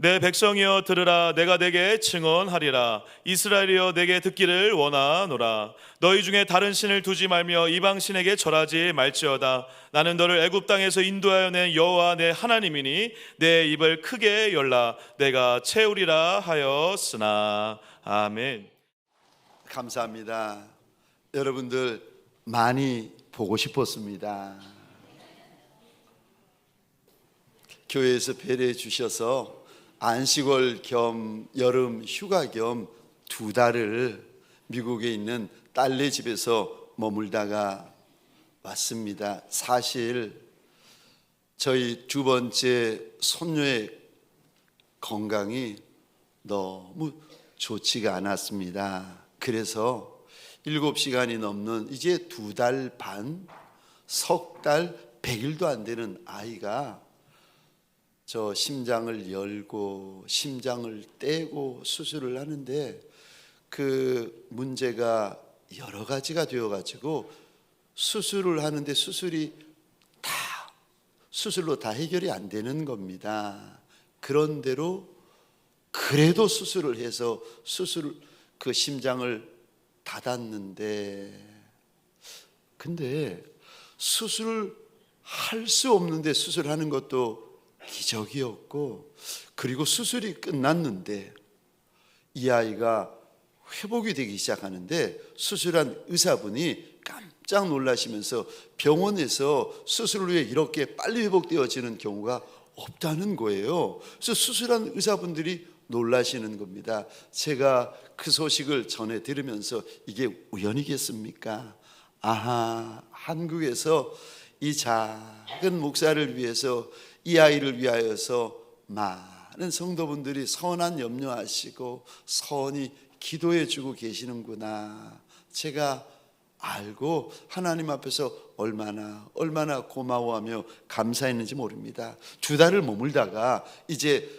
내 백성이여 들으라. 내가 내게 증언하리라. 이스라엘이여 내게 듣기를 원하노라. 너희 중에 다른 신을 두지 말며 이방 신에게 절하지 말지어다. 나는 너를 애굽 땅에서 인도하여 낸 여호와 내 하나님이니 내 입을 크게 열라. 내가 채우리라 하였으나. 아멘. 감사합니다. 여러분들 많이 보고 싶었습니다. 교회에서 배려해 주셔서 안식월 겸 여름 휴가 겸 2달을 미국에 있는 딸네 집에서 머물다가 왔습니다. 사실 저희 2번째 손녀의 건강이 너무 좋지가 않았습니다. 그래서 7시간이 넘는 이제 2달 반, 석 달, 100일도 안 되는 아이가 저 심장을 열고 심장을 떼고 수술을 하는데 그 문제가 여러 가지가 되어가지고 수술을 하는데 수술로 다 해결이 안 되는 겁니다. 그런대로 그래도 수술을 해서 그 심장을 닫았는데, 근데 수술을 할 수 없는데 수술하는 것도 기적이었고, 그리고 수술이 끝났는데 이 아이가 회복이 되기 시작하는데 수술한 의사분이 깜짝 놀라시면서 병원에서 수술을 위해 이렇게 빨리 회복되어지는 경우가 없다는 거예요. 그래서 수술한 의사분들이 놀라시는 겁니다. 제가 그 소식을 전해 들으면서 이게 우연이겠습니까? 아하, 한국에서 이 작은 목사를 위해서, 이 아이를 위하여서 많은 성도분들이 선한 염려하시고 선히 기도해 주고 계시는구나. 제가 알고 하나님 앞에서 얼마나 고마워하며 감사했는지 모릅니다. 2달을 머물다가 이제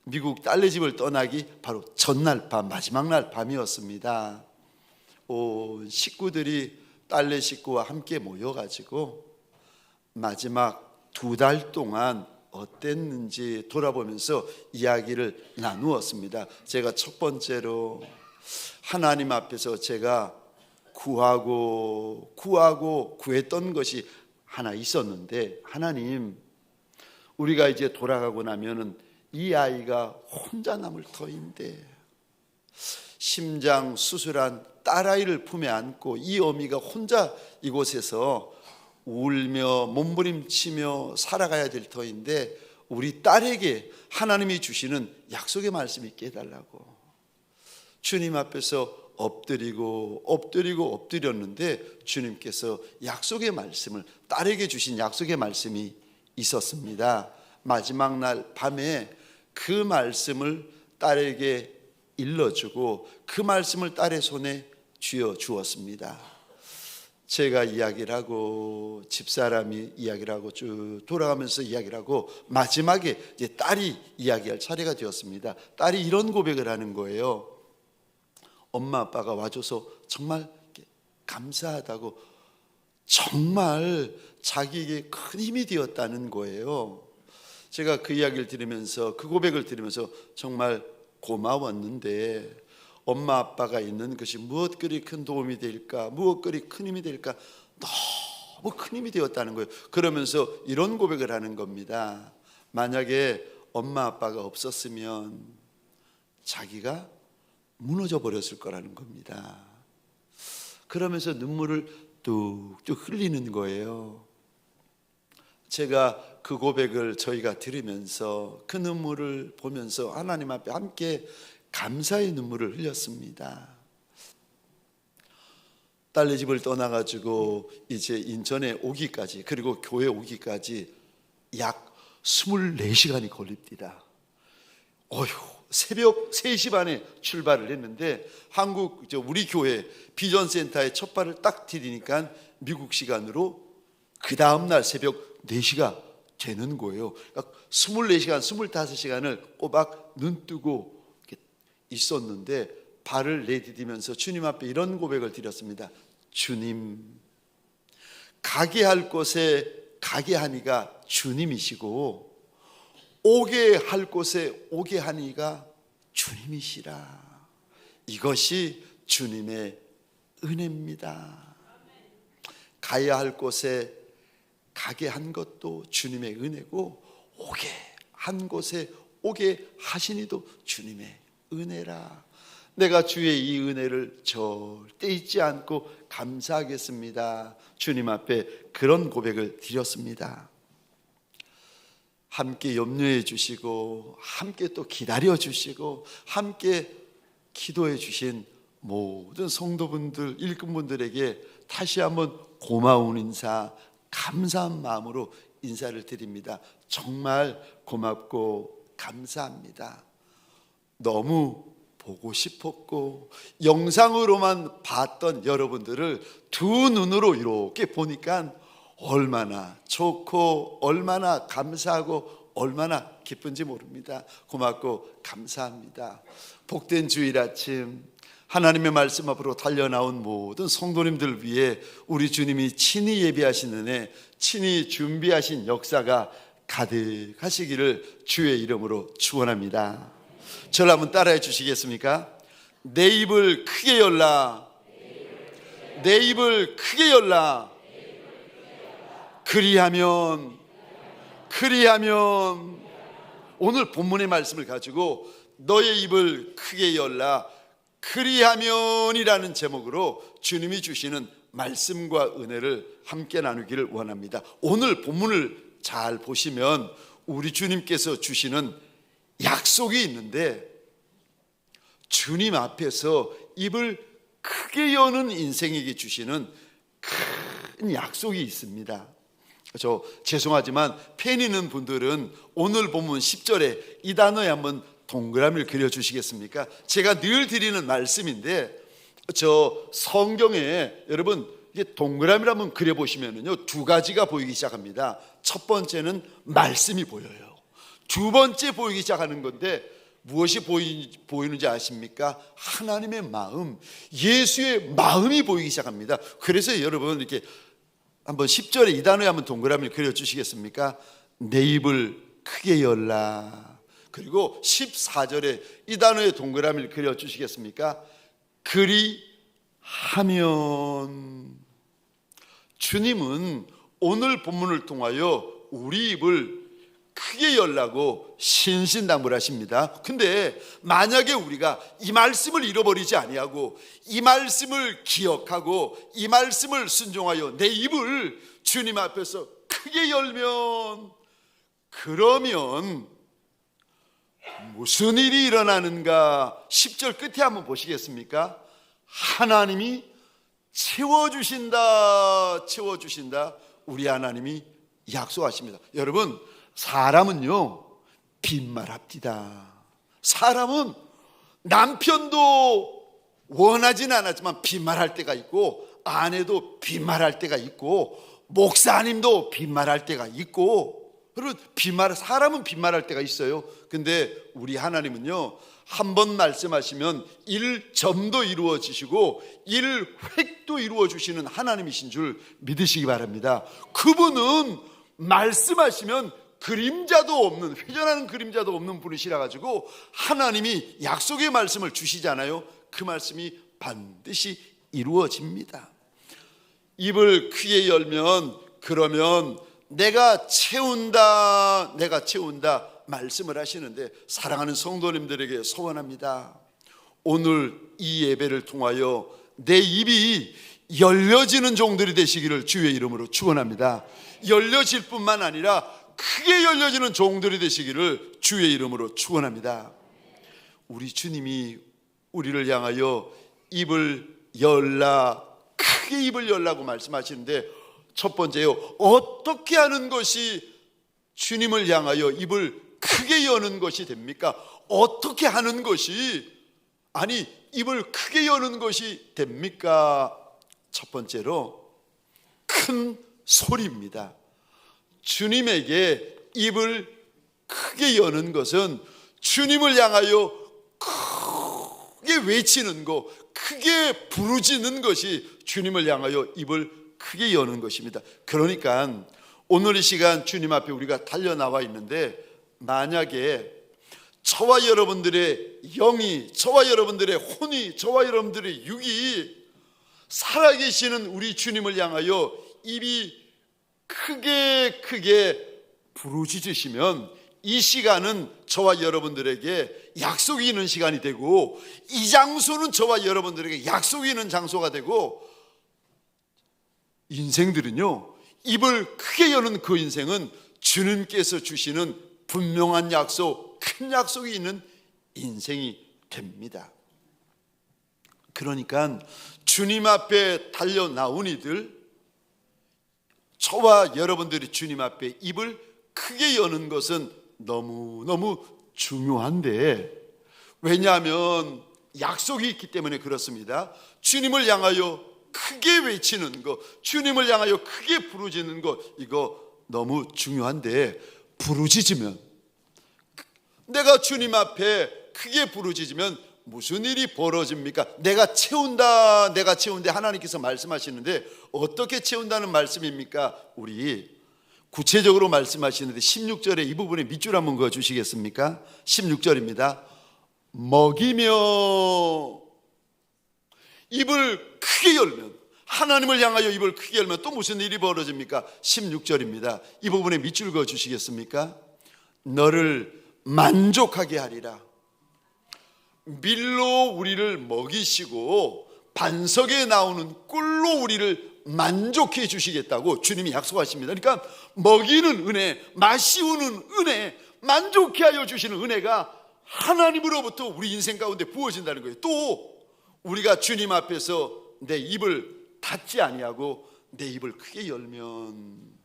미국 딸네 집을 떠나기 바로 전날 밤, 마지막 날 밤이었습니다. 식구들이 딸네 식구와 함께 모여가지고 마지막 2달 동안 어땠는지 돌아보면서 이야기를 나누었습니다. 제가 첫 번째로 하나님 앞에서 제가 구했던 것이 하나 있었는데, 하나님, 우리가 이제 돌아가고 나면은 이 아이가 혼자 남을 터인데 심장 수술한 딸아이를 품에 안고 이 어미가 혼자 이곳에서 울며 몸부림치며 살아가야 될 터인데 우리 딸에게 하나님이 주시는 약속의 말씀이 있게 해달라고 주님 앞에서 엎드렸는데 주님께서 약속의 말씀을, 딸에게 주신 약속의 말씀이 있었습니다. 마지막 날 밤에 그 말씀을 딸에게 일러주고 그 말씀을 딸의 손에 쥐어 주었습니다. 제가 이야기를 하고 집사람이 이야기를 하고 쭉 돌아가면서 이야기를 하고 마지막에 이제 딸이 이야기할 차례가 되었습니다. 딸이 이런 고백을 하는 거예요. 엄마 아빠가 와줘서 정말 감사하다고, 정말 자기에게 큰 힘이 되었다는 거예요. 제가 그 이야기를 들으면서, 그 고백을 들으면서 정말 고마웠는데 엄마 아빠가 있는 것이 무엇 그리 큰 도움이 될까, 무엇 그리 큰 힘이 될까, 너무 큰 힘이 되었다는 거예요. 그러면서 이런 고백을 하는 겁니다. 만약에 엄마 아빠가 없었으면 자기가 무너져 버렸을 거라는 겁니다. 그러면서 눈물을 뚝뚝 흘리는 거예요. 제가 그 고백을 저희가 들으면서 그 눈물을 보면서 하나님 앞에 함께 감사의 눈물을 흘렸습니다. 딸네 집을 떠나가지고 이제 인천에 오기까지, 그리고 교회 오기까지 약 24시간이 걸립니다. 새벽 3시 반에 출발을 했는데 우리 교회 비전센터에 첫 발을 딱 디디니까 미국 시간으로 그 다음날 새벽 4시가 되는 거예요. 그러니까 24시간, 25시간을 꼬박 눈 뜨고 있었는데 발을 내디디면서 주님 앞에 이런 고백을 드렸습니다. 주님, 가게 할 곳에 가게 하니가 주님이시고 오게 할 곳에 오게 하니가 주님이시라. 이것이 주님의 은혜입니다. 가야 할 곳에 가게 한 것도 주님의 은혜고, 오게 한 곳에 오게 하시니도 주님의 은혜라. 내가 주의 이 은혜를 절대 잊지 않고 감사하겠습니다. 주님 앞에 그런 고백을 드렸습니다. 함께 염려해 주시고, 함께 또 기다려 주시고, 함께 기도해 주신 모든 성도분들, 일꾼분들에게 다시 한번 고마운 인사, 감사한 마음으로 인사를 드립니다. 정말 고맙고 감사합니다. 너무 보고 싶었고 영상으로만 봤던 여러분들을 두 눈으로 이렇게 보니까 얼마나 좋고 얼마나 감사하고 얼마나 기쁜지 모릅니다. 고맙고 감사합니다. 복된 주일 아침, 하나님의 말씀 앞으로 달려나온 모든 성도님들 위해 우리 주님이 친히 예비하신 은혜, 친히 준비하신 역사가 가득하시기를 주의 이름으로 축원합니다. 저를 한번 따라해 주시겠습니까? 내 입을 크게 열라, 내 입을 크게 열라. 그리하면 오늘 본문의 말씀을 가지고 너의 입을 크게 열라, 그리하면이라는 제목으로 주님이 주시는 말씀과 은혜를 함께 나누기를 원합니다. 오늘 본문을 잘 보시면 우리 주님께서 주시는 약속이 있는데, 주님 앞에서 입을 크게 여는 인생에게 주시는 큰 약속이 있습니다. 저 죄송하지만 펜 있는 분들은 오늘 본문 10절에 이 단어에 한번 동그라미를 그려주시겠습니까? 제가 늘 드리는 말씀인데, 저 성경에 여러분 이게 동그라미를 한번 그려보시면요, 두 가지가 보이기 시작합니다. 첫 번째는 말씀이 보여요. 두 번째 보이기 시작하는 건데 무엇이 보이는지 아십니까? 하나님의 마음, 예수의 마음이 보이기 시작합니다. 그래서 여러분 이렇게 한번 10절에 이 단어에 한번 동그라미를 그려주시겠습니까? 내 입을 크게 열라. 그리고 14절에 이 단어에 동그라미를 그려주시겠습니까? 그리하면. 주님은 오늘 본문을 통하여 우리 입을 크게 열라고 신신당부하십니다. 근데 만약에 우리가 이 말씀을 잃어버리지 아니하고 이 말씀을 기억하고 이 말씀을 순종하여 내 입을 주님 앞에서 크게 열면, 그러면 무슨 일이 일어나는가? 10절 끝에 한번 보시겠습니까? 하나님이 채워주신다. 우리 하나님이 약속하십니다. 여러분, 사람은요 빈말합니다. 사람은 남편도 원하지는 않았지만 빈말할 때가 있고, 아내도 빈말할 때가 있고, 목사님도 빈말할 때가 있고, 여러분 사람은 빈말할 때가 있어요. 근데 우리 하나님은요, 한 번 말씀하시면 1점도 이루어지시고 1획도 이루어주시는 하나님이신 줄 믿으시기 바랍니다. 그분은 말씀하시면 그림자도 없는, 회전하는 그림자도 없는 분이시라 가지고 하나님이 약속의 말씀을 주시잖아요. 그 말씀이 반드시 이루어집니다. 입을 크게 열면, 그러면 내가 채운다 말씀을 하시는데, 사랑하는 성도님들에게 소원합니다. 오늘 이 예배를 통하여 내 입이 열려지는 종들이 되시기를 주의 이름으로 축원합니다. 열려질 뿐만 아니라 크게 열려지는 종들이 되시기를 주의 이름으로 축원합니다. 우리 주님이 우리를 향하여 입을 열라, 크게 입을 열라고 말씀하시는데, 첫 번째요, 어떻게 하는 것이 주님을 향하여 입을 크게 여는 것이 됩니까? 어떻게 하는 것이, 아니 입을 크게 여는 것이 됩니까? 첫 번째로 큰 소리입니다. 주님에게 입을 크게 여는 것은 주님을 향하여 크게 외치는 것, 크게 부르짖는 것이 주님을 향하여 입을 크게 여는 것입니다. 그러니까 오늘 이 시간 주님 앞에 우리가 달려나와 있는데, 만약에 저와 여러분들의 영이, 저와 여러분들의 혼이, 저와 여러분들의 육이 살아계시는 우리 주님을 향하여 입이 크게 부르짖으시면 이 시간은 저와 여러분들에게 약속이 있는 시간이 되고, 이 장소는 저와 여러분들에게 약속이 있는 장소가 되고, 인생들은요, 입을 크게 여는 그 인생은 주님께서 주시는 분명한 약속, 큰 약속이 있는 인생이 됩니다. 그러니까 주님 앞에 달려 나온 이들, 저와 여러분들이 주님 앞에 입을 크게 여는 것은 너무너무 중요한데, 왜냐하면 약속이 있기 때문에 그렇습니다. 주님을 향하여 크게 외치는 것, 주님을 향하여 크게 부르짖는 것, 이거 너무 중요한데, 부르짖으면, 내가 주님 앞에 크게 부르짖으면 무슨 일이 벌어집니까? 내가 채운다, 내가 채운다. 하나님께서 말씀하시는데 어떻게 채운다는 말씀입니까? 우리 구체적으로 말씀하시는데 16절에 이 부분에 밑줄 한번 그어 주시겠습니까? 16절입니다. 먹이며, 입을 크게 열면, 하나님을 향하여 입을 크게 열면 또 무슨 일이 벌어집니까? 16절입니다. 이 부분에 밑줄 그어 주시겠습니까? 너를 만족하게 하리라. 밀로 우리를 먹이시고 반석에 나오는 꿀로 우리를 만족해 주시겠다고 주님이 약속하십니다. 그러니까 먹이는 은혜, 마시우는 은혜, 만족해 하여 주시는 은혜가 하나님으로부터 우리 인생 가운데 부어진다는 거예요. 또 우리가 주님 앞에서 내 입을 닫지 아니하고 내 입을 크게 열면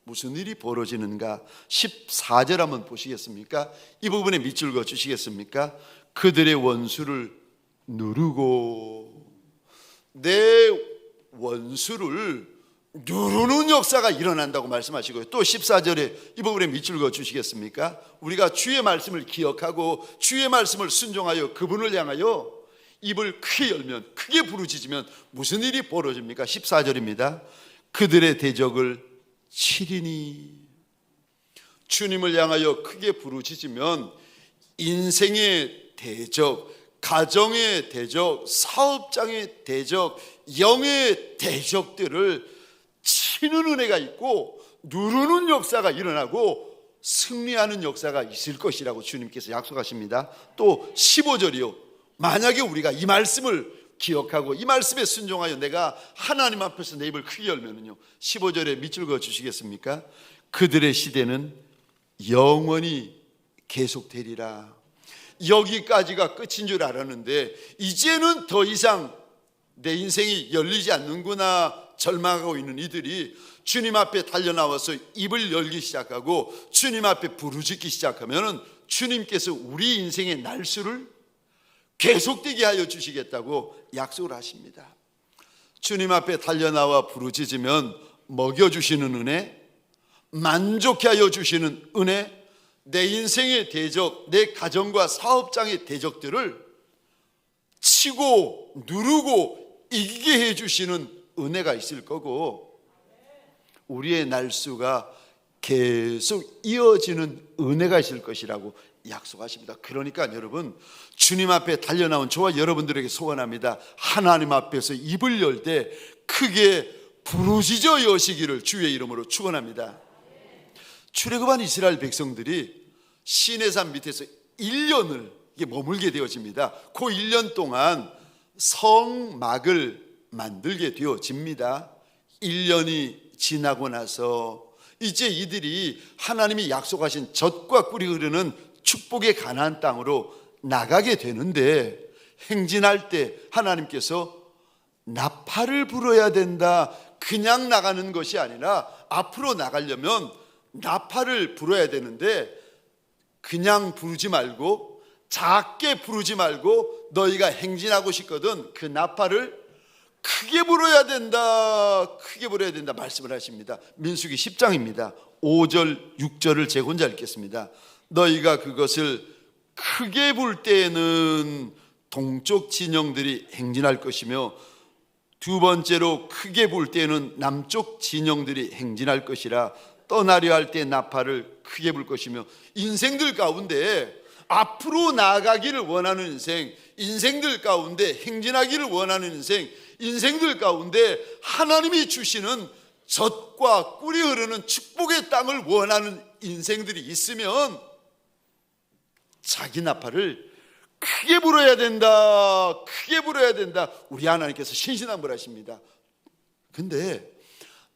무슨 일이 벌어지는가? 14절 한번 보시겠습니까? 이 부분에 밑줄 그어 주시겠습니까? 그들의 원수를 누르고, 내 원수를 누르는 역사가 일어난다고 말씀하시고요. 또 14절에 이 부분에 밑줄 그어 주시겠습니까? 우리가 주의 말씀을 기억하고 주의 말씀을 순종하여 그분을 향하여 입을 크게 열면, 크게 부르짖으면 무슨 일이 벌어집니까? 14절입니다. 그들의 대적을 치리니. 주님을 향하여 크게 부르짖으면 인생의 대적, 가정의 대적, 사업장의 대적, 영의 대적들을 치는 은혜가 있고 누르는 역사가 일어나고 승리하는 역사가 있을 것이라고 주님께서 약속하십니다. 또 15절이요. 만약에 우리가 이 말씀을 기억하고 이 말씀에 순종하여 내가 하나님 앞에서 내 입을 크게 열면은요, 15절에 밑줄 그어 주시겠습니까? 그들의 시대는 영원히 계속되리라. 여기까지가 끝인 줄 알았는데 이제는 더 이상 내 인생이 열리지 않는구나 절망하고 있는 이들이 주님 앞에 달려나와서 입을 열기 시작하고 주님 앞에 부르짖기 시작하면은 주님께서 우리 인생의 날수를 계속되게 하여 주시겠다고 약속을 하십니다. 주님 앞에 달려나와 부르짖으면 먹여주시는 은혜, 만족해 하여 주시는 은혜, 내 인생의 대적, 내 가정과 사업장의 대적들을 치고 누르고 이기게 해주시는 은혜가 있을 거고, 우리의 날수가 계속 이어지는 은혜가 있을 것이라고 약속하십니다. 그러니까 여러분, 주님 앞에 달려나온 저와 여러분들에게 소원합니다. 하나님 앞에서 입을 열 때 크게 부르짖어 여시기를 주의 이름으로 축원합니다. 출애굽한 이스라엘 백성들이 시내산 밑에서 1년을 머물게 되어집니다. 그 1년 동안 성막을 만들게 되어집니다. 1년이 지나고 나서 이제 이들이 하나님이 약속하신 젖과 꿀이 흐르는 축복의 가나안 땅으로 나가게 되는데, 행진할 때 하나님께서 나팔을 불어야 된다. 그냥 나가는 것이 아니라 앞으로 나가려면 나팔을 불어야 되는데, 그냥 부르지 말고 작게 부르지 말고 너희가 행진하고 싶거든 그 나팔을 크게 불어야 된다, 크게 불어야 된다 말씀을 하십니다. 민수기 10장입니다 5절 6절을 제가 혼자 읽겠습니다. 너희가 그것을 크게 불 때에는 동쪽 진영들이 행진할 것이며 두 번째로 크게 불 때에는 남쪽 진영들이 행진할 것이라 떠나려 할 때 나팔을 크게 볼 것이며, 인생들 가운데 앞으로 나아가기를 원하는 인생들 가운데 행진하기를 원하는 인생들 가운데 하나님이 주시는 젖과 꿀이 흐르는 축복의 땅을 원하는 인생들이 있으면 자기 나팔을 크게 불어야 된다, 크게 불어야 된다. 우리 하나님께서 신신한불하십니다. 근데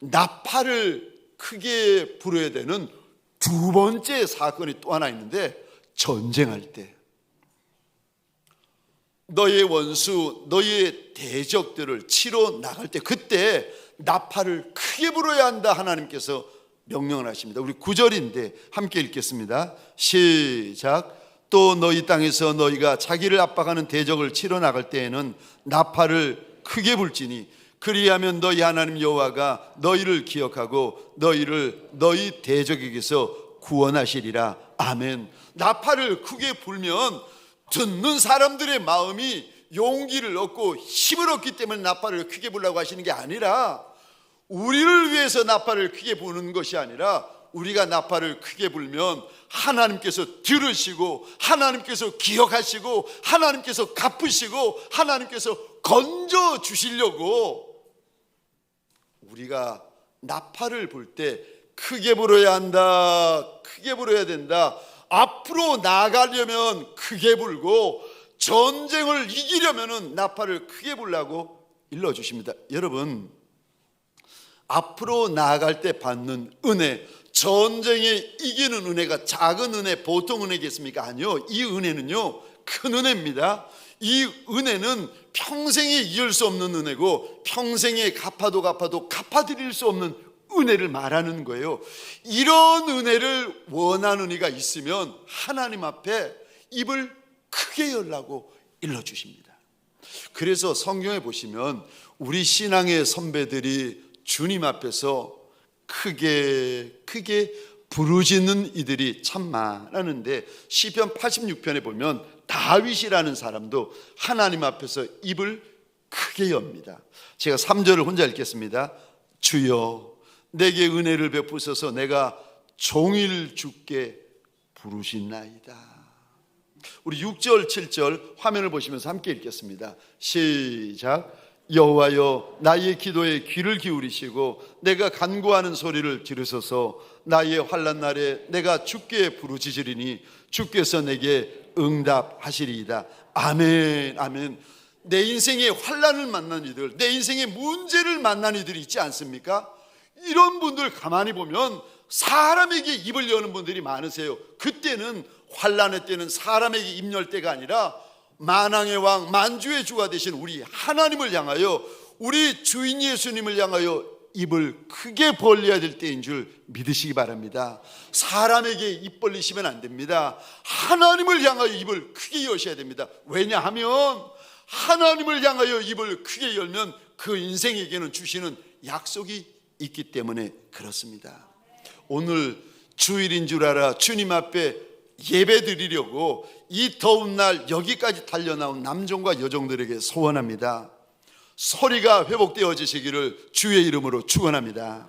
나팔을 크게 불어야 되는 두 번째 사건이 또 하나 있는데, 전쟁할 때 너의 원수, 너의 대적들을 치러 나갈 때, 그때 나팔을 크게 불어야 한다. 하나님께서 명령을 하십니다. 우리 9절인데 함께 읽겠습니다. 시작. 또 너희 땅에서 너희가 자기를 압박하는 대적을 치러 나갈 때에는 나팔을 크게 불지니 그리하면 너희 하나님 여호와가 너희를 기억하고 너희를 너희 대적에게서 구원하시리라. 아멘. 나팔을 크게 불면 듣는 사람들의 마음이 용기를 얻고 힘을 얻기 때문에 나팔을 크게 불라고 하시는 게 아니라, 우리를 위해서 나팔을 크게 부는 것이 아니라, 우리가 나팔을 크게 불면 하나님께서 들으시고 하나님께서 기억하시고 하나님께서 갚으시고 하나님께서 건져 주시려고 우리가 나팔을 불 때 크게 불어야 한다, 크게 불어야 된다. 앞으로 나아가려면 크게 불고, 전쟁을 이기려면 나팔을 크게 불라고 일러주십니다. 여러분, 앞으로 나아갈 때 받는 은혜, 전쟁에 이기는 은혜가 작은 은혜, 보통 은혜겠습니까? 아니요. 이 은혜는요, 큰 은혜입니다. 이 은혜는 평생에 이을 수 없는 은혜고, 평생에 갚아도 갚아드릴 수 없는 은혜를 말하는 거예요. 이런 은혜를 원하는 이가 있으면 하나님 앞에 입을 크게 열라고 일러주십니다. 그래서 성경에 보시면 우리 신앙의 선배들이 주님 앞에서 크게 부르짖는 이들이 참 많았는데, 시편 86편에 보면 다윗이라는 사람도 하나님 앞에서 입을 크게 엽니다. 제가 3절을 혼자 읽겠습니다. 주여 내게 은혜를 베푸소서, 내가 종일 주께 부르짖나이다. 우리 6절 7절 화면을 보시면서 함께 읽겠습니다. 시작. 여호와여 나의 기도에 귀를 기울이시고 내가 간구하는 소리를 들으소서. 나의 환난 날에 내가 주께 부르짖으리니 주께서 내게 응답하시리이다. 아멘, 아멘. 내 인생에 환난을 만난 이들, 내 인생에 문제를 만난 이들이 있지 않습니까? 이런 분들 가만히 보면 사람에게 입을 여는 분들이 많으세요. 그때는, 환난의 때는 사람에게 입 열 때가 아니라 만왕의 왕, 만주의 주가 되신 우리 하나님을 향하여, 우리 주인 예수님을 향하여 입을 크게 벌려야 될 때인 줄 믿으시기 바랍니다. 사람에게 입 벌리시면 안 됩니다. 하나님을 향하여 입을 크게 여셔야 됩니다. 왜냐하면 하나님을 향하여 입을 크게 열면 그 인생에게는 주시는 약속이 있기 때문에 그렇습니다. 오늘 주일인 줄 알아 주님 앞에 예배 드리려고 이 더운 날 여기까지 달려나온 남종과 여종들에게 소원합니다. 소리가 회복되어지시기를 주의 이름으로 축원합니다.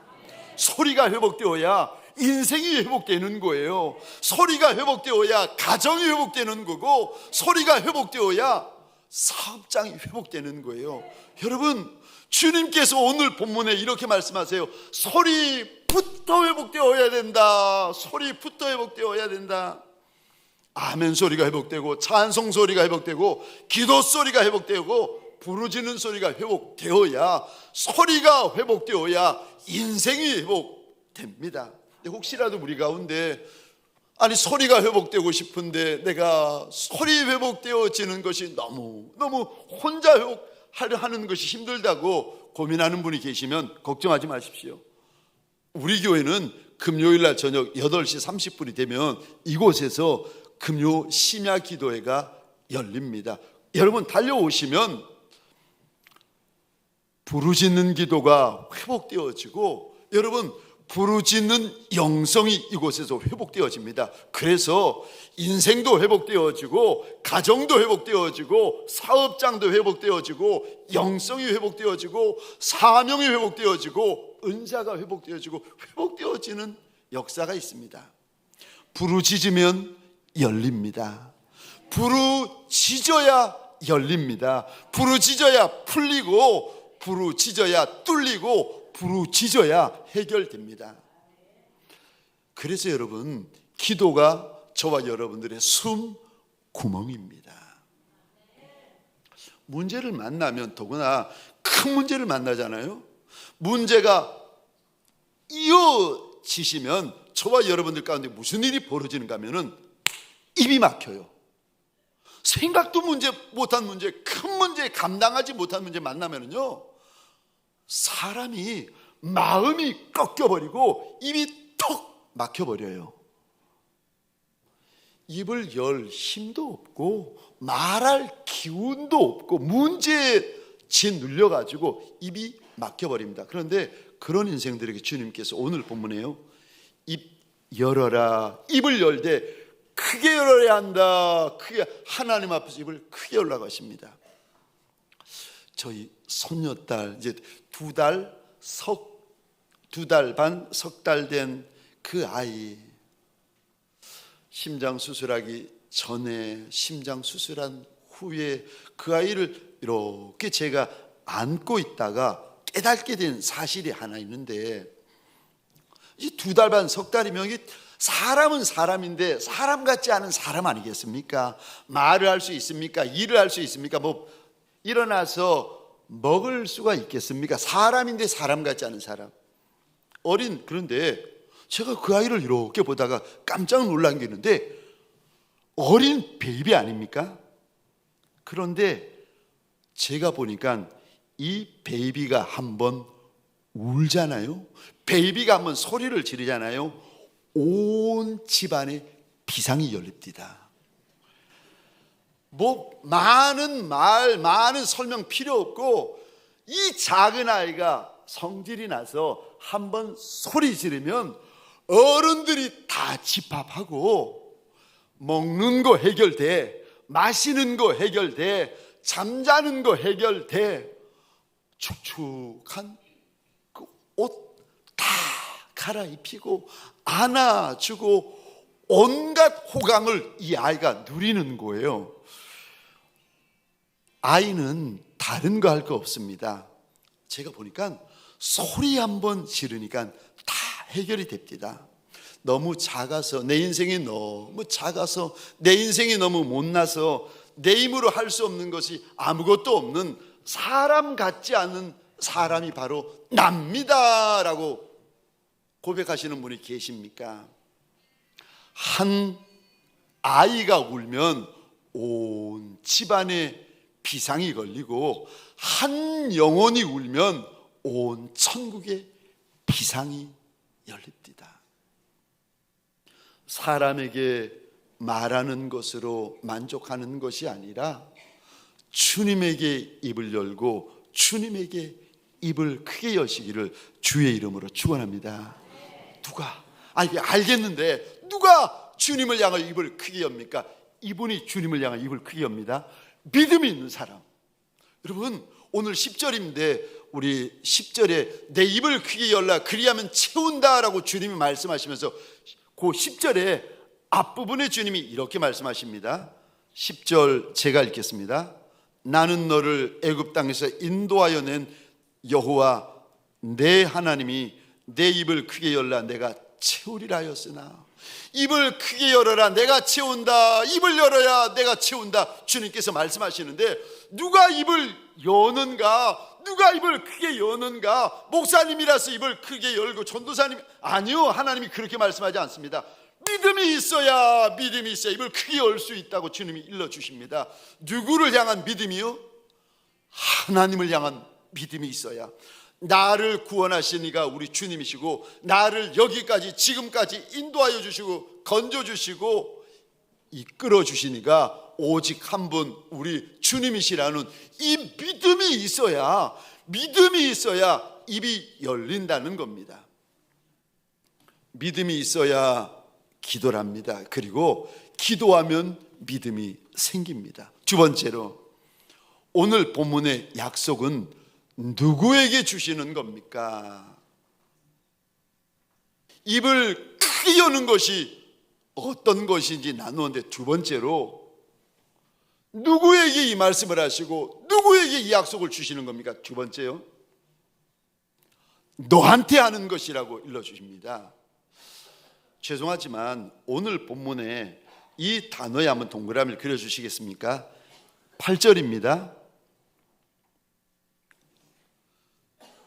소리가 회복되어야 인생이 회복되는 거예요. 소리가 회복되어야 가정이 회복되는 거고, 소리가 회복되어야 사업장이 회복되는 거예요. 여러분, 주님께서 오늘 본문에 이렇게 말씀하세요. 소리부터 회복되어야 된다. 소리부터 회복되어야 된다. 아멘 소리가 회복되고, 찬송 소리가 회복되고, 기도 소리가 회복되고, 부르짖는 소리가 회복되어야, 소리가 회복되어야 인생이 회복됩니다. 혹시라도 우리 가운데 아니 소리가 회복되고 싶은데 내가 소리 회복되어지는 것이 너무 혼자 회복하는 것이 힘들다고 고민하는 분이 계시면 걱정하지 마십시오. 우리 교회는 금요일 날 저녁 8시 30분이 되면 이곳에서 금요 심야 기도회가 열립니다. 여러분 달려오시면 부르짖는 기도가 회복되어지고, 여러분 부르짖는 영성이 이곳에서 회복되어집니다. 그래서 인생도 회복되어지고, 가정도 회복되어지고, 사업장도 회복되어지고, 영성이 회복되어지고, 사명이 회복되어지고, 은사가 회복되어지고, 회복되어지는 역사가 있습니다. 부르짖으면 열립니다. 부르짖어야 열립니다. 부르짖어야 풀리고, 부르짖어야 뚫리고, 부르짖어야 해결됩니다. 그래서 여러분, 기도가 저와 여러분들의 숨 구멍입니다. 문제를 만나면, 더구나 큰 문제를 만나잖아요. 문제가 이어지시면 저와 여러분들 가운데 무슨 일이 벌어지는가 하면은 입이 막혀요. 생각도 못한 문제, 큰 문제, 감당하지 못한 문제 만나면은요, 사람이 마음이 꺾여버리고 입이 턱 막혀버려요. 입을 열 힘도 없고 말할 기운도 없고 문제에 짓눌려가지고 입이 막혀버립니다. 그런데 그런 인생들에게 주님께서 오늘 본문에요, 입 열어라. 입을 열되 크게 열어야 한다. 크게, 하나님 앞에서 입을 크게 열라고 하십니다. 저희 손녀딸 이제 두 달 반, 석 달 된 그 아이, 심장 수술하기 전에, 심장 수술한 후에 그 아이를 이렇게 제가 안고 있다가 깨닫게 된 사실이 하나 있는데, 이 두 달 반, 석 달이면 사람은 사람인데 사람 같지 않은 사람 아니겠습니까? 말을 할 수 있습니까? 일을 할 수 있습니까? 뭐 일어나서 먹을 수가 있겠습니까? 사람인데 사람 같지 않은 사람. 그런데 제가 그 아이를 이렇게 보다가 깜짝 놀란 게 있는데, 어린 베이비 아닙니까? 그런데 제가 보니까 이 베이비가 한번 울잖아요. 베이비가 한번 소리를 지르잖아요. 온 집안에 비상이 열립니다. 뭐 많은 설명 필요 없고, 이 작은 아이가 성질이 나서 한번 소리 지르면 어른들이 다 집합하고, 먹는 거 해결돼, 마시는 거 해결돼, 잠자는 거 해결돼, 축축한 그 옷 다 갈아입히고 안아주고 온갖 호강을 이 아이가 누리는 거예요. 아이는 다른 거 할 거 없습니다. 제가 보니까 소리 한번 지르니까 다 해결이 됩니다. 너무 작아서, 내 인생이 너무 작아서, 내 인생이 너무 못나서 내 힘으로 할 수 없는 것이 아무것도 없는 사람 같지 않은 사람이 바로 납니다 라고 고백하시는 분이 계십니까? 한 아이가 울면 온 집안에 비상이 걸리고, 한 영혼이 울면 온 천국에 비상이 열립니다. 사람에게 말하는 것으로 만족하는 것이 아니라 주님에게 입을 열고 주님에게 입을 크게 여시기를 주의 이름으로 축원합니다. 누가? 알겠는데 누가 주님을 향해 입을 크게 엽니까? 이분이 주님을 향해 입을 크게 엽니다. 믿음이 있는 사람. 여러분, 오늘 10절인데 우리 10절에 내 입을 크게 열라 그리하면 채운다라고 주님이 말씀하시면서 그 10절에 앞부분에 주님이 이렇게 말씀하십니다. 10절 제가 읽겠습니다. 나는 너를 애굽 땅에서 인도하여 낸 여호와 내 하나님이 내 입을 크게 열라 내가 채우리라 하였으나, 입을 크게 열어라 내가 채운다, 입을 열어야 내가 채운다 주님께서 말씀하시는데, 누가 입을 여는가? 누가 입을 크게 여는가? 목사님이라서 입을 크게 열고 전도사님, 아니요, 하나님이 그렇게 말씀하지 않습니다. 믿음이 있어야 입을 크게 열 수 있다고 주님이 일러주십니다. 누구를 향한 믿음이요? 하나님을 향한 믿음이 있어야. 나를 구원하신 이가 우리 주님이시고, 나를 여기까지 지금까지 인도하여 주시고 건져 주시고 이끌어 주신 이가 오직 한 분 우리 주님이시라는 이 믿음이 있어야 입이 열린다는 겁니다. 믿음이 있어야 기도를 합니다. 그리고 기도하면 믿음이 생깁니다. 두 번째로, 오늘 본문의 약속은 누구에게 주시는 겁니까? 입을 크게 여는 것이 어떤 것인지 나누었는데, 두 번째로 누구에게 이 말씀을 하시고 누구에게 이 약속을 주시는 겁니까? 두 번째요, 너한테 하는 것이라고 일러주십니다. 죄송하지만 오늘 본문에 이 단어에 한번 동그라미를 그려주시겠습니까? 8절입니다.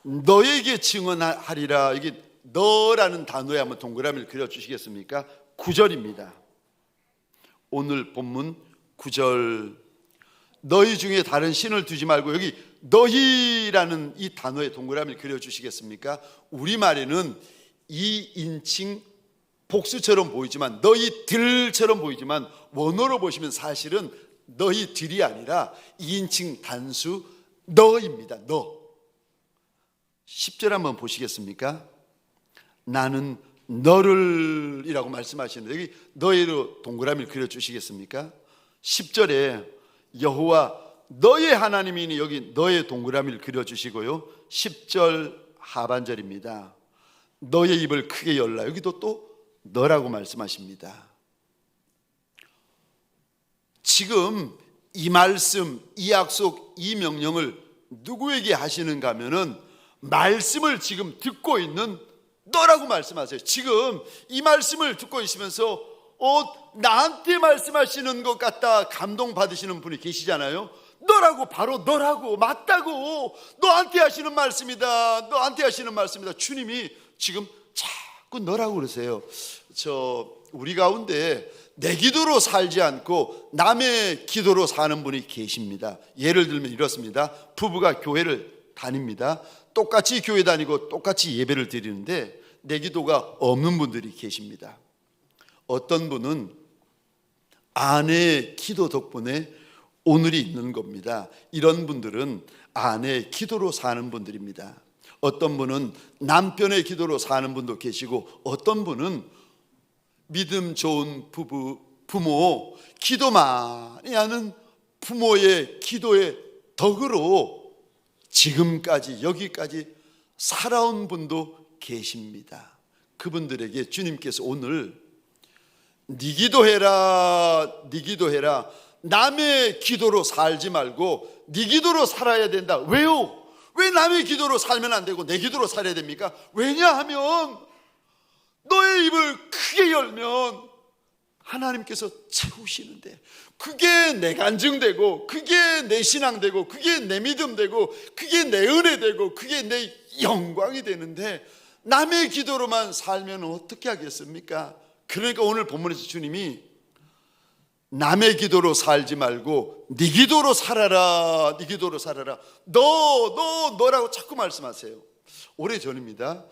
너에게 증언하리라. 이게 너라는 단어에 한번 동그라미를 그려주시겠습니까? 9절입니다. 오늘 본문 9절, 너희 중에 다른 신을 두지 말고, 여기 너희라는 이 단어에 동그라미를 그려주시겠습니까? 우리말에는 2인칭 복수처럼 보이지만, 너희들처럼 보이지만, 원어로 보시면 사실은 너희들이 아니라 2인칭 단수 너입니다. 너. 10절 한번 보시겠습니까? 나는 너를 이라고 말씀하시는데, 여기 너희로 동그라미를 그려주시겠습니까? 10절에 여호와 너의 하나님이니, 여기 너의 동그라미를 그려주시고요, 10절 하반절입니다. 너의 입을 크게 열라. 여기도 또 너라고 말씀하십니다. 지금 이 말씀, 이 약속, 이 명령을 누구에게 하시는가 하면은 말씀을 지금 듣고 있는 너라고 말씀하세요. 지금 이 말씀을 듣고 있으면서 나한테 말씀하시는 것 같다 감동받으시는 분이 계시잖아요. 너라고, 바로 너라고, 맞다고, 너한테 하시는 말씀이다, 너한테 하시는 말씀이다. 주님이 지금 자꾸 너라고 그러세요. 우리 가운데 내 기도로 살지 않고 남의 기도로 사는 분이 계십니다. 예를 들면 이렇습니다. 부부가 교회를 다닙니다. 똑같이 교회 다니고 똑같이 예배를 드리는데 내 기도가 없는 분들이 계십니다. 어떤 분은 아내의 기도 덕분에 오늘이 있는 겁니다. 이런 분들은 아내의 기도로 사는 분들입니다. 어떤 분은 남편의 기도로 사는 분도 계시고, 어떤 분은 믿음 좋은 부모, 기도 많이 하는 부모의 기도의 덕으로 지금까지 여기까지 살아온 분도 계십니다. 그분들에게 주님께서 오늘 네 기도해라, 네 기도해라, 남의 기도로 살지 말고 네 기도로 살아야 된다. 왜요? 왜 남의 기도로 살면 안 되고 내 기도로 살아야 됩니까? 왜냐하면 너의 입을 크게 열면 하나님께서 채우시는데, 그게 내 간증되고, 그게 내 신앙되고, 그게 내 믿음되고, 그게 내 은혜되고, 그게 내 영광이 되는데 남의 기도로만 살면 어떻게 하겠습니까? 그러니까 오늘 본문에서 주님이 남의 기도로 살지 말고 네 기도로 살아라, 네 기도로 살아라, 너라고 자꾸 말씀하세요. 오래전입니다.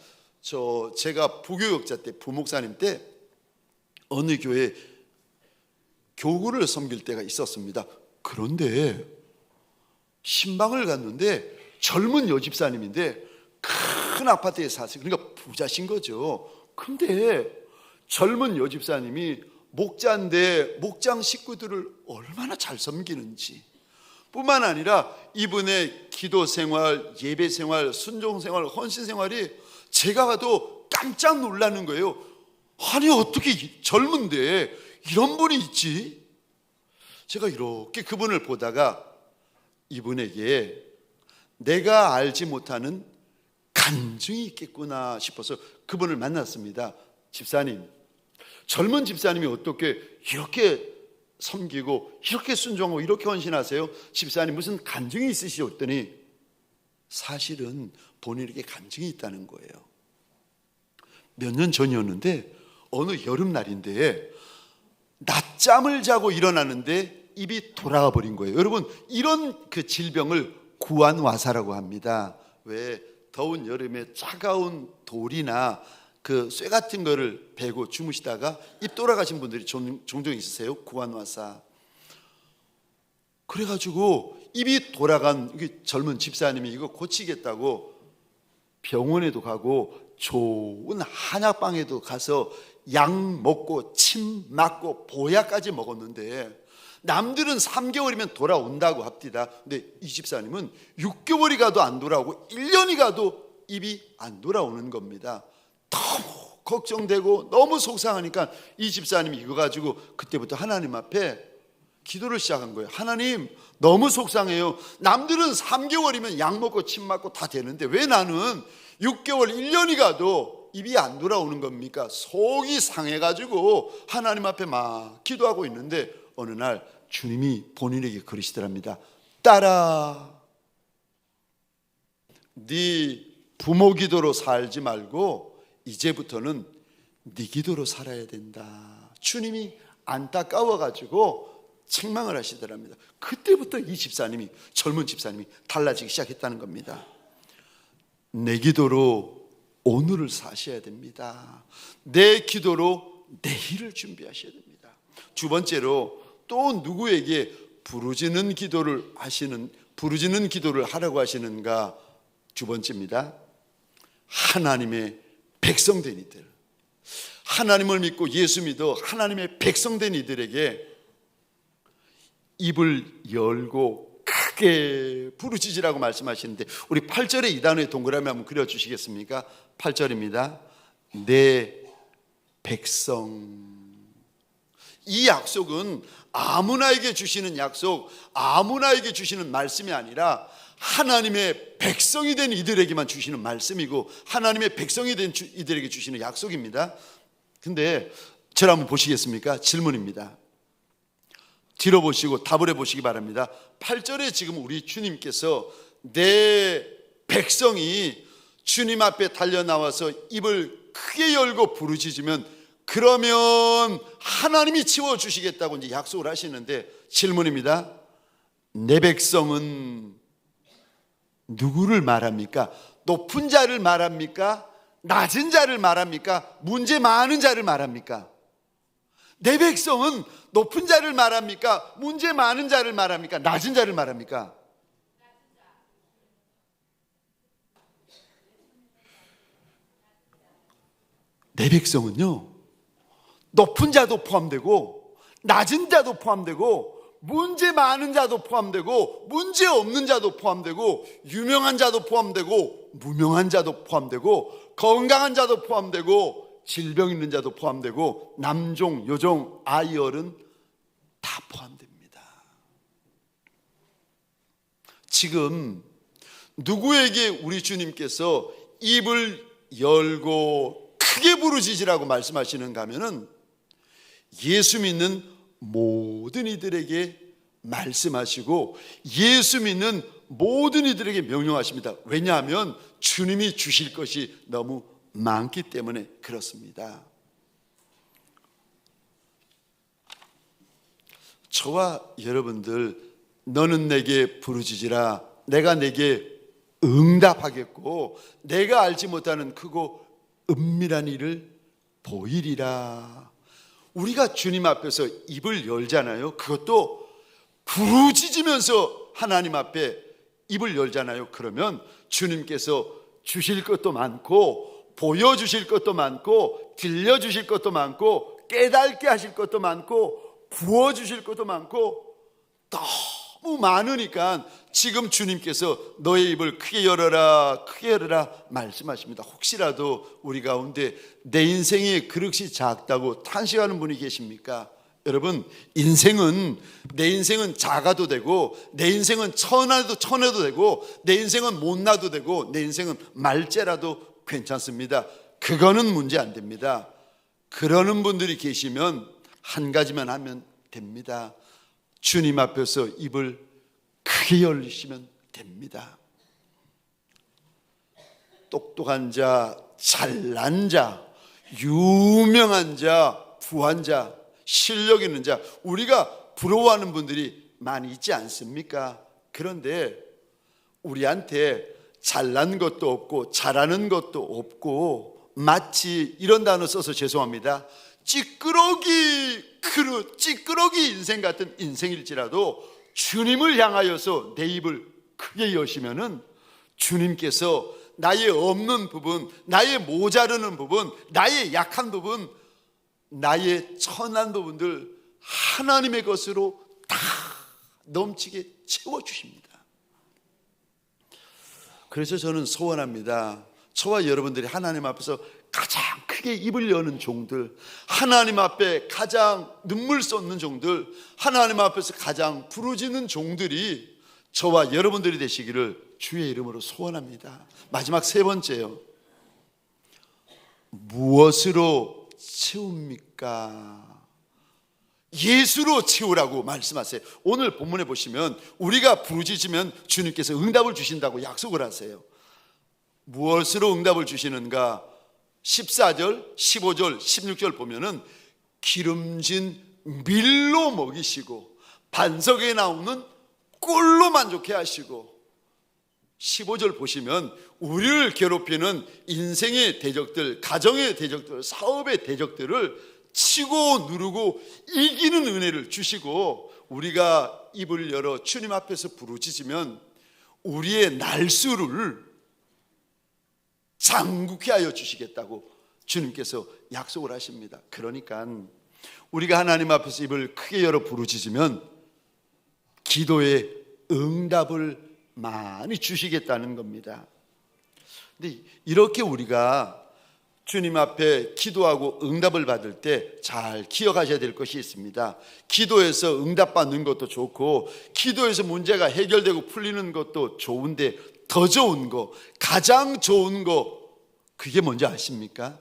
제가 부교육자 때, 부목사님 때 어느 교회 교구를 섬길 때가 있었습니다. 그런데 신방을 갔는데 젊은 여집사님인데 큰 아파트에 사세요. 그러니까 부자신 거죠. 근데 젊은 여집사님이 목자인데 목장 식구들을 얼마나 잘 섬기는지, 뿐만 아니라 이분의 기도 생활, 예배 생활, 순종 생활, 헌신 생활이 제가 봐도 깜짝 놀라는 거예요. 아니 어떻게 젊은데 이런 분이 있지? 제가 이렇게 그분을 보다가 이분에게 내가 알지 못하는 간증이 있겠구나 싶어서 그분을 만났습니다. 집사님, 젊은 집사님이 어떻게 이렇게 섬기고 이렇게 순종하고 이렇게 헌신하세요? 집사님 무슨 간증이 있으시죠? 했더니 사실은 본인에게 간증이 있다는 거예요. 몇 년 전이었는데 어느 여름날인데 낮잠을 자고 일어나는데 입이 돌아가 버린 거예요. 여러분, 이런 그 질병을 구안와사라고 합니다. 왜 더운 여름에 차가운 돌이나 그 쇠 같은 거를 베고 주무시다가 입 돌아가신 분들이 종종 있으세요. 구안와사. 그래가지고 입이 돌아간 젊은 집사님이 이거 고치겠다고 병원에도 가고 좋은 한약방에도 가서 약 먹고 침 맞고 보약까지 먹었는데 남들은 3개월이면 돌아온다고 합니다. 근데 이 집사님은 6개월이 가도 안 돌아오고 1년이 가도 입이 안 돌아오는 겁니다. 너무 걱정되고 너무 속상하니까 이 집사님이 이거 가지고 그때부터 하나님 앞에 기도를 시작한 거예요. 하나님, 너무 속상해요. 남들은 3개월이면 약 먹고 침 맞고 다 되는데 왜 나는 6개월, 1년이 가도 입이 안 돌아오는 겁니까? 속이 상해가지고 하나님 앞에 막 기도하고 있는데 어느 날 주님이 본인에게 그러시더랍니다. 딸아, 네 부모 기도로 살지 말고 이제부터는 네 기도로 살아야 된다. 주님이 안타까워가지고 책망을 하시더랍니다. 그때부터 이 집사님이, 젊은 집사님이 달라지기 시작했다는 겁니다. 내 기도로 오늘을 사셔야 됩니다. 내 기도로 내일을 준비하셔야 됩니다. 두 번째로 또 누구에게 부르짖는 기도를 하라고 하시는가? 두 번째입니다. 하나님의 백성된 이들, 하나님을 믿고 예수 믿어 하나님의 백성된 이들에게 입을 열고 크게 부르짖으라고 말씀하시는데, 우리 8절에 이 단어의 동그라미 한번 그려주시겠습니까? 8절입니다. 내 백성. 이 약속은 아무나에게 주시는 약속, 아무나에게 주시는 말씀이 아니라 하나님의 백성이 된 이들에게만 주시는 말씀이고 하나님의 백성이 된 이들에게 주시는 약속입니다. 근데 저를 한번 보시겠습니까? 질문입니다. 뒤로 보시고 답을 해보시기 바랍니다. 8절에 지금 우리 주님께서 내 백성이 주님 앞에 달려나와서 입을 크게 열고 부르짖으면 그러면 하나님이 치워주시겠다고 이제 약속을 하시는데, 질문입니다. 내 백성은 누구를 말합니까? 높은 자를 말합니까? 낮은 자를 말합니까? 문제 많은 자를 말합니까? 내 백성은 높은 자를 말합니까? 문제 많은 자를 말합니까? 낮은 자를 말합니까? 내 백성은요, 높은 자도 포함되고 낮은 자도 포함되고 문제 많은 자도 포함되고 문제 없는 자도 포함되고 유명한 자도 포함되고 무명한 자도 포함되고 건강한 자도 포함되고 질병 있는 자도 포함되고 남종, 여종, 아이, 어른 다 포함됩니다. 지금 누구에게 우리 주님께서 입을 열고 크게 부르짖으라고 말씀하시는가 하면은 예수 믿는 모든 이들에게 말씀하시고 예수 믿는 모든 이들에게 명령하십니다. 왜냐하면 주님이 주실 것이 너무 많기 때문에 그렇습니다. 저와 여러분들, 너는 내게 부르짖으라, 내가 내게 응답하겠고 내가 알지 못하는 크고 은밀한 일을 보이리라. 우리가 주님 앞에서 입을 열잖아요. 그것도 부르짖으면서 하나님 앞에 입을 열잖아요. 그러면 주님께서 주실 것도 많고 보여주실 것도 많고 들려주실 것도 많고 깨닫게 하실 것도 많고 부어주실 것도 많고 너무 많으니까 지금 주님께서 너의 입을 크게 열어라, 크게 열어라 말씀하십니다. 혹시라도 우리 가운데 내 인생의 그릇이 작다고 탄식하는 분이 계십니까? 여러분, 내 인생은 작아도 되고 내 인생은 천해도 되고 내 인생은 못나도 되고 내 인생은 말째라도 괜찮습니다. 그거는 문제 안 됩니다. 그러는 분들이 계시면 한 가지만 하면 됩니다. 주님 앞에서 입을 크게 열리시면 됩니다. 똑똑한 자, 잘난 자, 유명한 자, 부한 자, 실력 있는 자, 우리가 부러워하는 분들이 많이 있지 않습니까? 그런데 우리한테 잘난 것도 없고 잘하는 것도 없고 마치 이런 단어 써서 죄송합니다. 찌끄러기 그릇, 찌끄러기 인생 같은 인생일지라도 주님을 향하여서 내 입을 크게 여시면은 주님께서 나의 없는 부분, 나의 모자르는 부분, 나의 약한 부분, 나의 천한 부분들 하나님의 것으로 다 넘치게 채워주십니다. 그래서 저는 소원합니다. 저와 여러분들이 하나님 앞에서 가장 크게 크게 입을 여는 종들, 하나님 앞에 가장 눈물 쏟는 종들, 하나님 앞에서 가장 부르짖는 종들이 저와 여러분들이 되시기를 주의 이름으로 소원합니다. 마지막 세 번째요. 무엇으로 채웁니까? 예수로 채우라고 말씀하세요. 오늘 본문에 보시면 우리가 부르짖으면 주님께서 응답을 주신다고 약속을 하세요. 무엇으로 응답을 주시는가? 14절, 15절, 16절 보면은 기름진 밀로 먹이시고 반석에 나오는 꿀로 만족해 하시고, 15절 보시면 우리를 괴롭히는 인생의 대적들, 가정의 대적들, 사업의 대적들을 치고 누르고 이기는 은혜를 주시고, 우리가 입을 열어 주님 앞에서 부르짖으면 우리의 날수를 장국케 하여 주시겠다고 주님께서 약속을 하십니다. 그러니까 우리가 하나님 앞에서 입을 크게 열어 부르짖으면 기도의 응답을 많이 주시겠다는 겁니다. 근데 이렇게 우리가 주님 앞에 기도하고 응답을 받을 때 잘 기억하셔야 될 것이 있습니다. 기도에서 응답받는 것도 좋고, 기도에서 문제가 해결되고 풀리는 것도 좋은데, 더 좋은 거, 가장 좋은 거, 그게 뭔지 아십니까?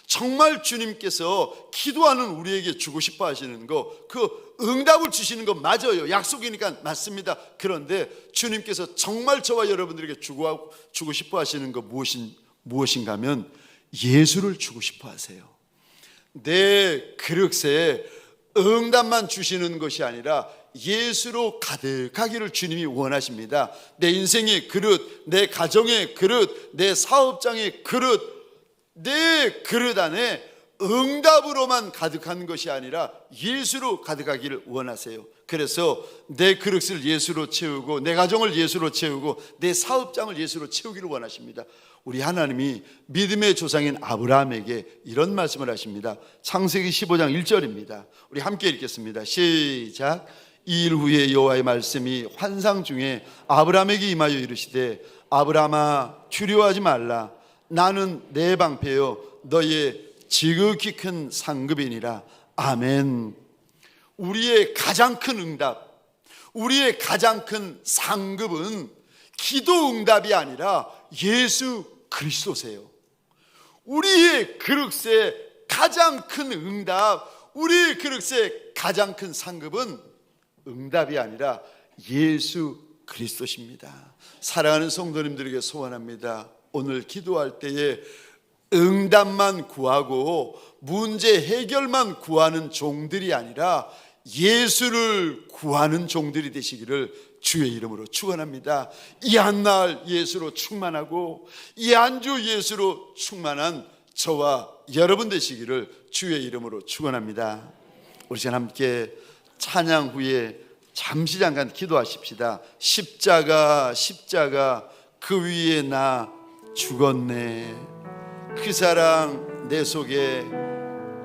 정말 주님께서 기도하는 우리에게 주고 싶어 하시는 거, 그 응답을 주시는 거 맞아요. 약속이니까 맞습니다. 그런데 주님께서 정말 저와 여러분들에게 주고 싶어 하시는 거 무엇인가 하면 예수를 주고 싶어 하세요. 내 그릇에 응답만 주시는 것이 아니라 예수로 가득하기를 주님이 원하십니다. 내 인생의 그릇, 내 가정의 그릇, 내 사업장의 그릇, 내 그릇 안에 응답으로만 가득한 것이 아니라 예수로 가득하기를 원하세요. 그래서 내 그릇을 예수로 채우고, 내 가정을 예수로 채우고, 내 사업장을 예수로 채우기를 원하십니다. 우리 하나님이 믿음의 조상인 아브라함에게 이런 말씀을 하십니다. 창세기 15장 1절입니다. 우리 함께 읽겠습니다. 시작. 2일 후에 여호와의 말씀이 환상 중에 아브라함에게 임하여 이르시되, 아브라함아 두려워하지 말라. 나는 내 방패요 너의 지극히 큰 상급이니라. 아멘. 우리의 가장 큰 응답, 우리의 가장 큰 상급은 기도 응답이 아니라 예수 그리스도세요. 우리의 그릇에 가장 큰 응답, 우리의 그릇에 가장 큰 상급은 응답이 아니라 예수 그리스도십니다. 사랑하는 성도님들에게 소원합니다. 오늘 기도할 때에 응답만 구하고 문제 해결만 구하는 종들이 아니라 예수를 구하는 종들이 되시기를 주의 이름으로 축원합니다. 이 한날 예수로 충만하고 이 한 주 예수로 충만한 저와 여러분 되시기를 주의 이름으로 축원합니다. 우리 전 함께 찬양 후에 잠시 잠깐 기도하십시다. 십자가 십자가 그 위에 나 죽었네. 그 사랑 내 속에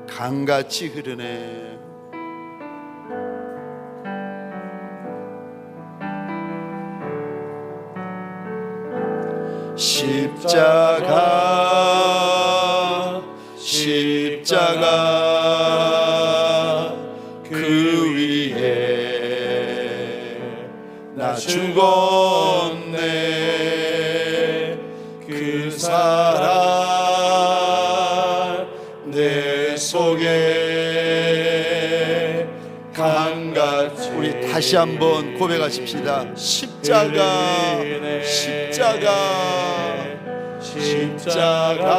강같이 흐르네. 십자가 십자가 그 위에 나 죽었네. 그 사랑 내 속에 강같이. 우리 다시 한번 고백하십시다. 십자가 십자가 십자가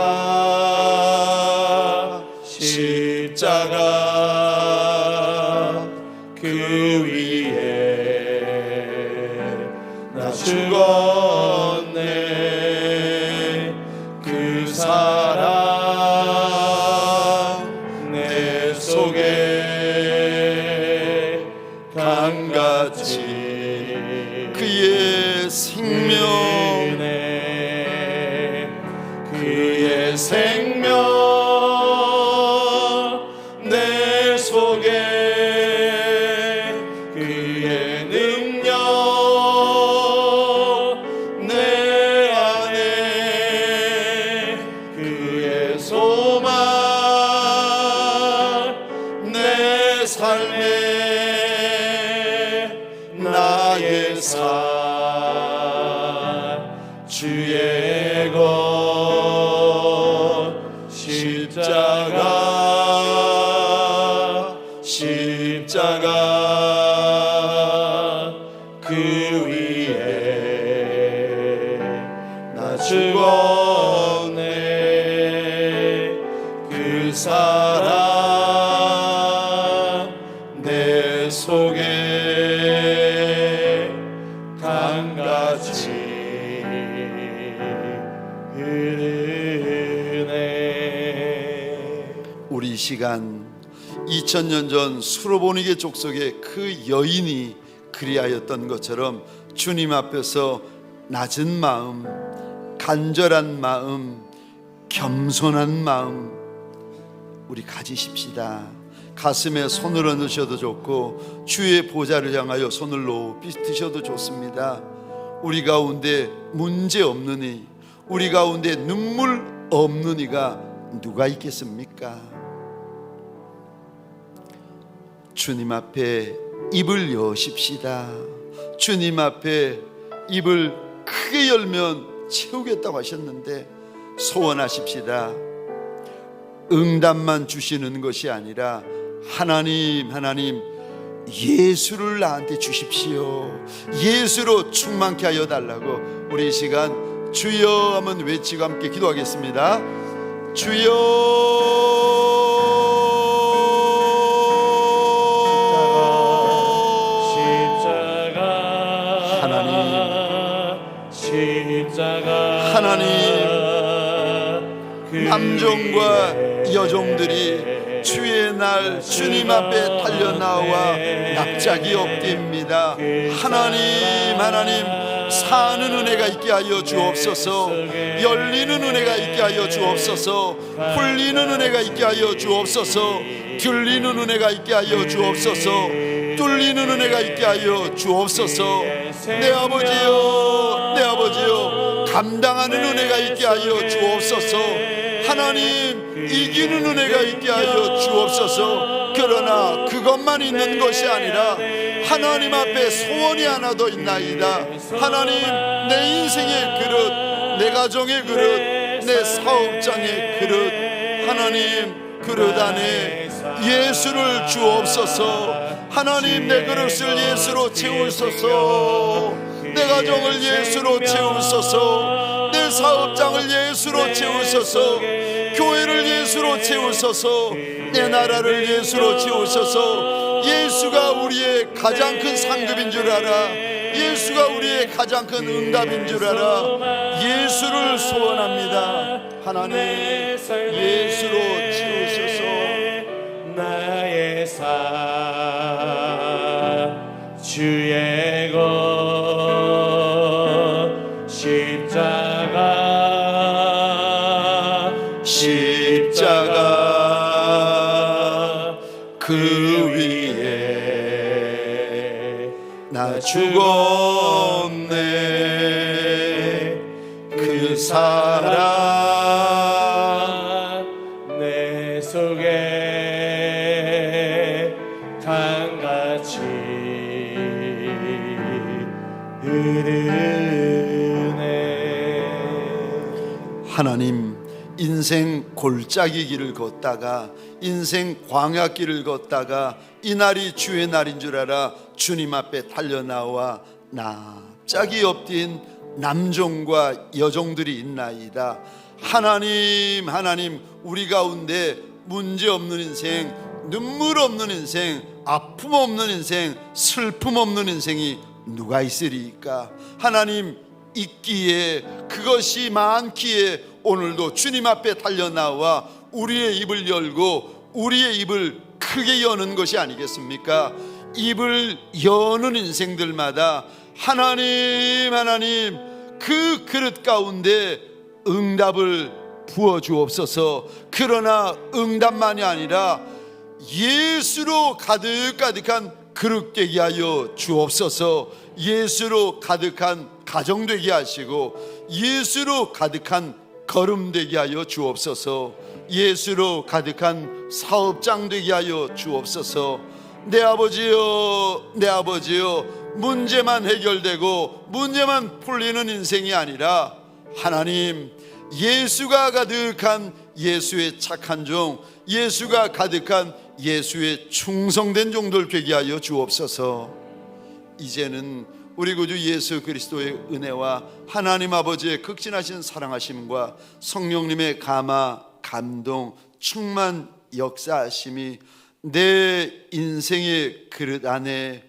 십자가 그 위에 나 죽었네. 그 사랑 내 속에 강같이 그의 생명 그의 생명 내 속에 그의 능력 내 안에 그의 소망 나의 삶에 나의 삶 주의 것 십자가 그 위에 나 죽었네. 그 사랑 내 속에 강같이 흐르네. 우리 이 시간 2000년 전 수로보니게 족속의 그 여인이 그리하였던 것처럼 주님 앞에서 낮은 마음, 간절한 마음, 겸손한 마음 우리 가지십시다. 가슴에 손을 얹으셔도 좋고 주의 보좌를 향하여 손을 높이 드셔도 좋습니다. 우리 가운데 문제 없는 이, 우리 가운데 눈물 없는 이가 누가 있겠습니까? 주님 앞에 입을 여십시다. 주님 앞에 입을 크게 열면 채우겠다고 하셨는데 소원하십시다. 응답만 주시는 것이 아니라 하나님 예수를 나한테 주십시오. 예수로 충만케 하여 달라고 우리 이 시간 주여 하면 외치고 함께 기도하겠습니다. 주여 하나님, 남종과 여종들이 주의 날 주님 앞에 달려나와 납작이 엎드립니다. 하나님 사는 은혜가 있게 하여 주옵소서. 열리는 은혜가 있게 하여 주옵소서. 풀리는 은혜가 있게 하여 주옵소서. 들리는 은혜가 있게 하여 주옵소서. 뚫리는 은혜가 있게 하여 주옵소서. 내 아버지여 감당하는 은혜가 있게 하여 주옵소서. 하나님 이기는 은혜가 있게 하여 주옵소서. 그러나 그것만 있는 것이 아니라 하나님 앞에 소원이 하나 더 있나이다. 하나님 내 인생의 그릇, 내 가정의 그릇, 내 사업장의 그릇, 하나님 그릇 안에 예수를 주옵소서. 하나님 내 그릇을 예수로 채우소서. 내 가정을 예수로 채우소서. 내 사업장을 예수로 채우소서. 교회를 예수로 채우소서. 내 나라를 예수로 채우소서. 예수가 우리의 가장 큰 상급인 줄 알아. 예수가 우리의 가장 큰 응답인 줄 알아. 예수를 소원합니다. 하나님 예수로 채우소서. 나의 삶 주의 것 십자가 그 위에 나 죽었네. 그 사랑 내 속에 강같이 흐르네. 하나님 인생 골짜기 길을 걷다가 인생 광야길을 걷다가 이 날이 주의 날인 줄 알아 주님 앞에 달려나와 납작이 엎드린 남종과 여종들이 있나이다. 하나님 우리 가운데 문제 없는 인생, 눈물 없는 인생, 아픔 없는 인생, 슬픔 없는 인생이 누가 있으리까? 하나님 있기에 그것이 많기에 오늘도 주님 앞에 달려나와 우리의 입을 열고 우리의 입을 크게 여는 것이 아니겠습니까? 입을 여는 인생들마다 하나님 그 그릇 가운데 응답을 부어주옵소서. 그러나 응답만이 아니라 예수로 가득가득한 그릇 되게 하여 주옵소서. 예수로 가득한 가정 되게 하시고 예수로 가득한 걸음 되게 하여 주옵소서. 예수로 가득한 사업장 되게 하여 주옵소서. 내 아버지여, 내 아버지여, 문제만 해결되고 문제만 풀리는 인생이 아니라 하나님, 예수가 가득한 예수의 착한 종, 예수가 가득한 예수의 충성된 종들 되게 하여 주옵소서. 이제는 우리 구주 예수 그리스도의 은혜와 하나님 아버지의 극진하신 사랑하심과 성령님의 감화, 감동, 충만 역사하심이 내 인생의 그릇 안에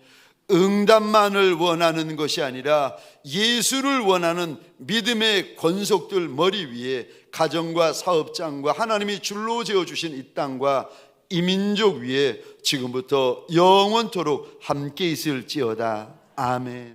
응답만을 원하는 것이 아니라 예수를 원하는 믿음의 권속들 머리 위에 가정과 사업장과 하나님이 줄로 지어주신 이 땅과 이 민족 위에 지금부터 영원토록 함께 있을지어다. 아멘.